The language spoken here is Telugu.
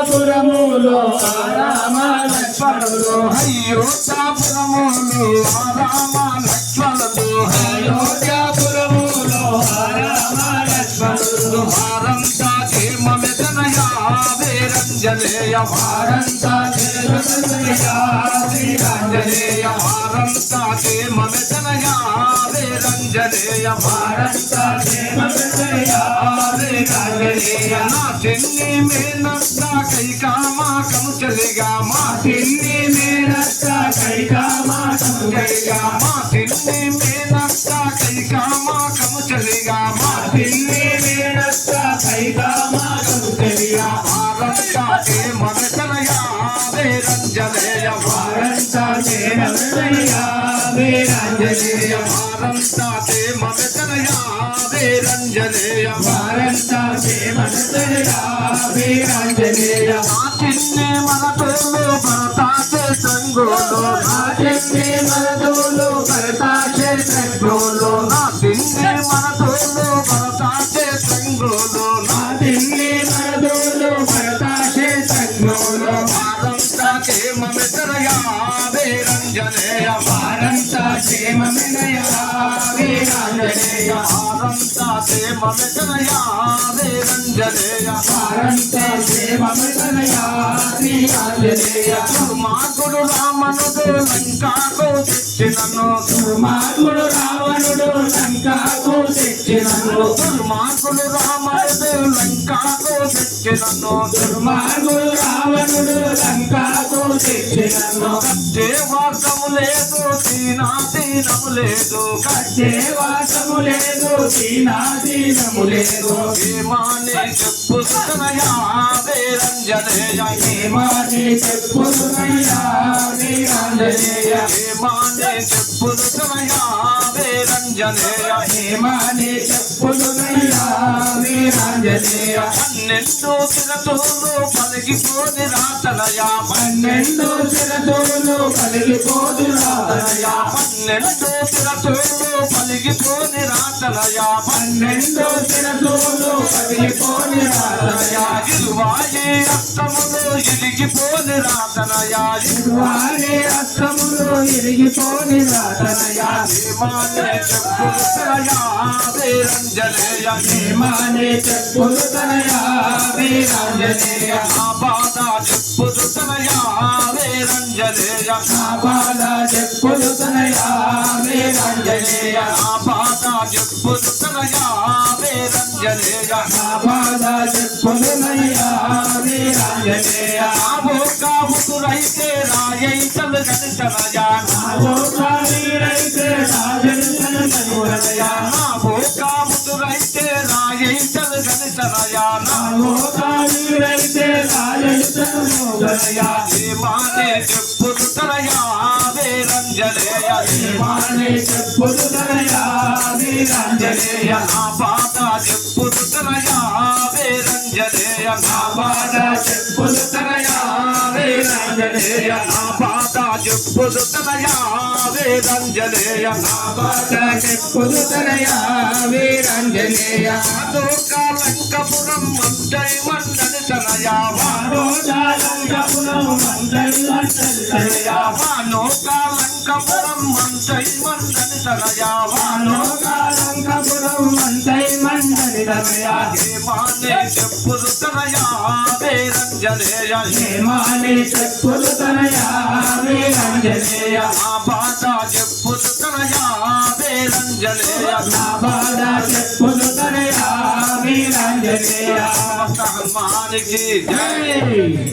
అయోధ్యాపురములో రామ లక్ష్మణులు అయోధ్యాపురములో రామ లక్ష్మణులు అయోధ్యాపురములో రామ లక్ష్మణులు వారంతా క్షేమమెదనయా వీరంజనేయ వారంతా క్షేమమెదనయా వీరంజనేయ వారంతా క్షేమమెదనయా వీరంజనేయ వారంతా క్షేమమెదనయా వీరంజనేయ నా చెల్లి మేనత్త కైకామాకము చలిగా మా తిన్ని మేనత్త కైకామాకము చలిగా మా చెల్లి మేనత్త కైకామాకము చలిగా మా తిన్ని మేనత్త కైకామాకము చలిగా వారంతా క్షేమమెదనయా వీరంజనేయ వారంతా క్షేమమెదనయా వీరంజనేయ వారంతా క్షేమమెదనయా వీరంజనేయ వారంతా క్షేమమెదనయా వీరంజనేయ నా చిన్ని మనతోలు భరతాచే సంగోలు నా చెన్ని మనతోలు భరతాచే సంగోలు నా చిన్ని మనతోలు భరతాచే సంగోలు నా తిన్ని మనతోలు భరతాచే సంగోలు వారంతా క్షేమమెదనయా వీరంజనేయ వారంతా క్షేమమెదనయా వీరంజనేయ వారంతా క్షేమమెదనయా వీరంజనేయ వారంతా క్షేమమెదనయా వీరంజనేయ దుర్మార్గుడు రామనుడు లంకాకు తెచ్చినను దుర్మార్గుడు రావణుడు లంకాకు తెచ్చినను దుర్మార్గుడు రామనుడు లంకాకు తెచ్చినను దుర్మార్గుడు రావణుడు లంకాకు తెచ్చినను దేవాసము లేదు దీనాదీనము లేదు దేవాసము లేదు దీనాదీనము లేదు ఏమాని చెప్పుతనయా వీరంజనేయ ఏమాని చెప్పుదునయ్యా వీరంజనేయ ఏమాని చెప్పుతనయా వీరంజనేయ ఏమాని చెప్పుదునయ్యా వీరంజనేయ 12 తిరతోలు పలిగిపోని రాతనయా 12 శిరతులు కలిగిపోదు రాతనయా 12 తిరతోలు పలిగిపోని రాతనయా 12 శిరతులు కలిగిపోని రాతనయా ఇరువాయి అస్తములు ఇరిగిపోని రాతనయా వారి అస్తములు ఇరిగిపోని రాతనయా ఏమాని చెప్పుతనయా వీరంజనేయ ఏమాని చెప్పుదునయ్యా వీరంజనేయ నా బాధ చెప్పుతనయా వీరంజనేయ నా బాధ చెప్పుదునయ్యా వీరంజనేయ నా బాధ చెప్పుతనయా వీరంజనేయ నా బాధ చెప్పుదునయ్యా వీరంజనేయ నా భోగాముతురైతే రాయైతలు గణితనయా వీరైతే రాజను కనుగొనయా నా భోగాముతురైతే రాయైతలు గణితనయా వీరైతే రాజను కనుగొనయా ఏమానే చెప్పుతనయా వీరంజనేయ ఏమాని చెప్పుదునయ్యా వీరంజనేయ నా బాధ చెప్పుతనయా వీరంజనేయ నా బాధ చెప్పుదునయ్యా వీరంజనేయ నా బాధ చెప్పుతనయా వీరంజనేయ నా బాధ చెప్పుదునయ్యా వీరంజనేయ లంకపురం మంటై మండలి తనయా వారోజాలంకపురం మండలి మండలితనయా లంకపురం మంటై మండలి తనయా వాలోకాలంకపురం మండై మండలితనయా ఏమానే చెప్పుతనయా వీరంజనేయ ఏమాని చెప్పుదునయ్యా వీరంజనేయ నా బాధ చెప్పుతనయా వీరంజనేయ నా బాధ చెప్పుదునయ్యా వీరంజనేయ హనుమానికి జై